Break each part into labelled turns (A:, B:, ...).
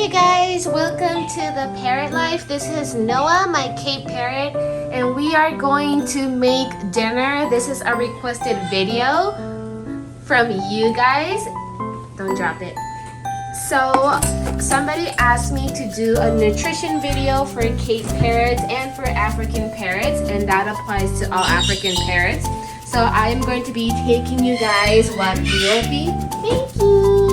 A: Hey guys, welcome to the Parrot Life. This is Noah, my Cape Parrot, and we are going to make dinner. This is a requested video from you guys. Don't drop it. So somebody asked me to do a nutrition video for Cape Parrots and for African parrots, and that applies to all African parrots. So I am going to be taking you guys what will be. Thank you.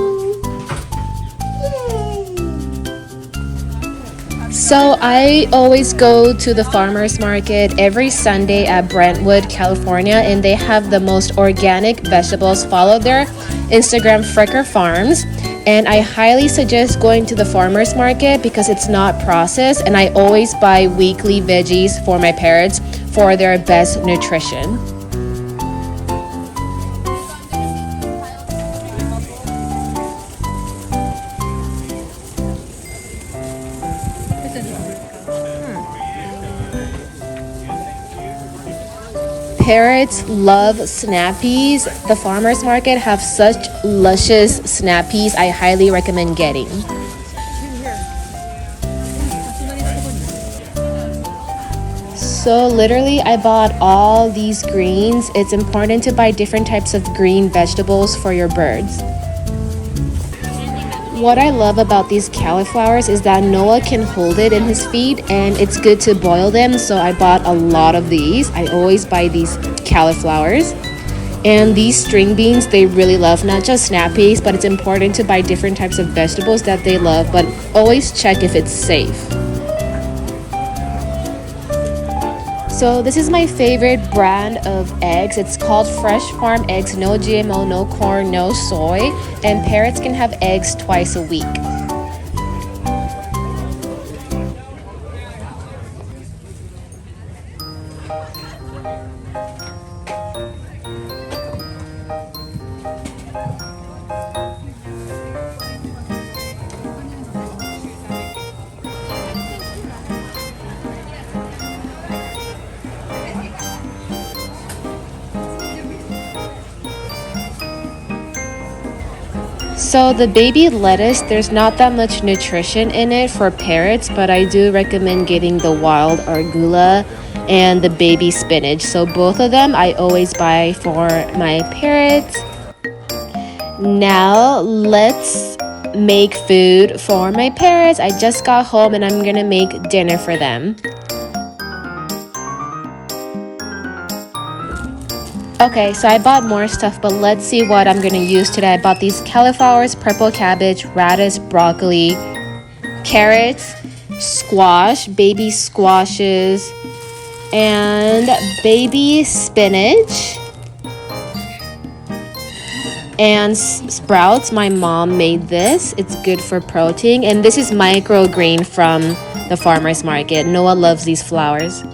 A: So I always go to the farmers market every Sunday at Brentwood, California, and they have the most organic vegetables. Follow their Instagram, Fricker Farms, and I highly suggest going to the farmers market because it's not processed, and I always buy weekly veggies for my parrots for their best nutrition. Parrots love snappies. The farmers market have such luscious snappies. I highly recommend getting. So literally I bought all these greens. It's important to buy different types of green vegetables for your birds. What I love about these cauliflowers is that Noah can hold it in his feet and it's good to boil them, so I bought a lot of these. I always buy these cauliflowers. And these string beans, they really love, not just snappies, but it's important to buy different types of vegetables that they love, but always check if it's safe. So this is my favorite brand of eggs. It's called Fresh Farm Eggs, no GMO, no corn, no soy, and parrots can have eggs twice a week. So the baby lettuce, there's not that much nutrition in it for parrots, but I do recommend getting the wild arugula and the baby spinach. So both of them I always buy for my parrots. Now let's make food for my parrots. I just got home and I'm gonna make dinner for them. Okay, so I bought more stuff, but let's see what I'm gonna use today. I bought these cauliflowers, purple cabbage, radish, broccoli, carrots, squash, baby squashes, and baby spinach, and sprouts. My mom made this. It's good for protein, and this is microgreen from the farmer's market. Noah loves these flowers.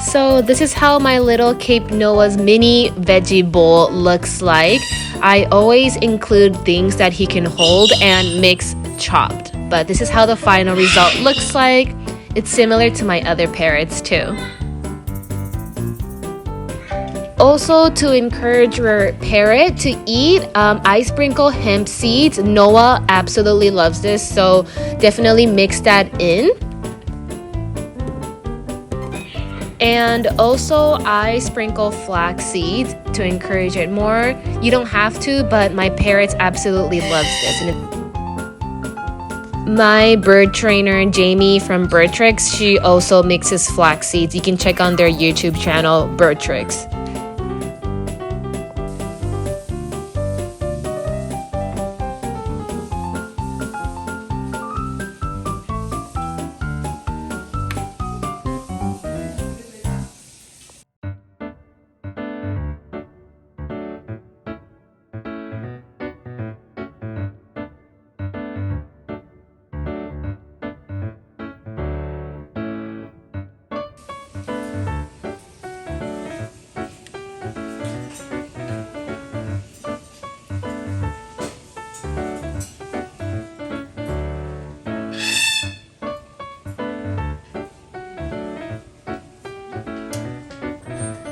A: So this is how my little Cape Noah's mini veggie bowl looks like. I always include things that he can hold and mix chopped, but this is how the final result looks like. It's similar to my other parrots too. Also, to encourage your parrot to eat, I sprinkle hemp seeds. Noah absolutely loves this, so definitely mix that in. And also I sprinkle flax seeds to encourage it more. You don't have to, but my parrots absolutely loves this. And My bird trainer, Jamie from BirdTricks, she also mixes flax seeds. You can check on their YouTube channel, BirdTricks.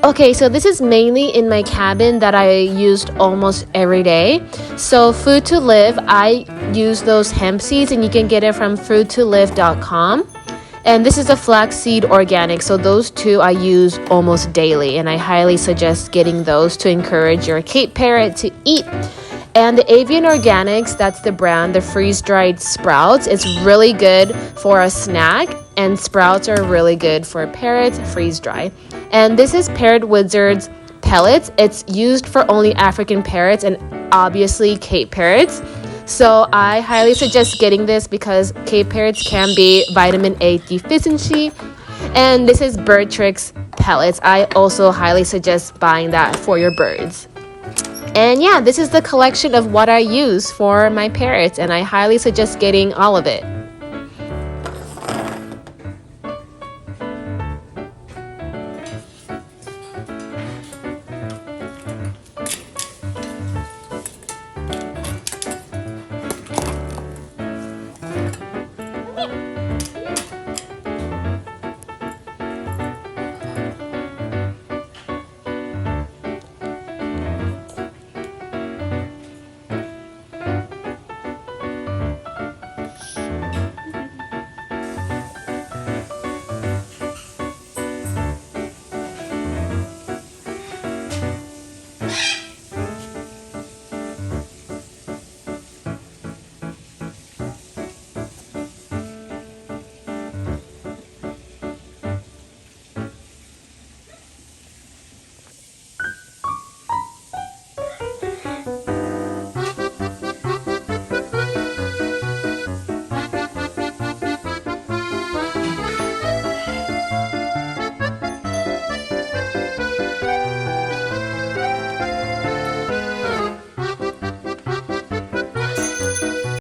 A: Okay, so this is mainly in my cabin that I used almost every day. So FoodToLive, I use those hemp seeds and you can get it from foodtolive.com. And this is a flaxseed organic, so those two I use almost daily, and I highly suggest getting those to encourage your Cape Parrot to eat. And the Avian Organics, that's the brand, the freeze-dried sprouts. It's really good for a snack, and sprouts are really good for parrots, freeze-dry. And this is Parrot Wizard's Pellets. It's used for only African parrots and obviously Cape Parrots. So I highly suggest getting this because Cape Parrots can be vitamin A deficiency. And this is BirdTricks Pellets. I also highly suggest buying that for your birds. And yeah, this is the collection of what I use for my parrots, and I highly suggest getting all of it.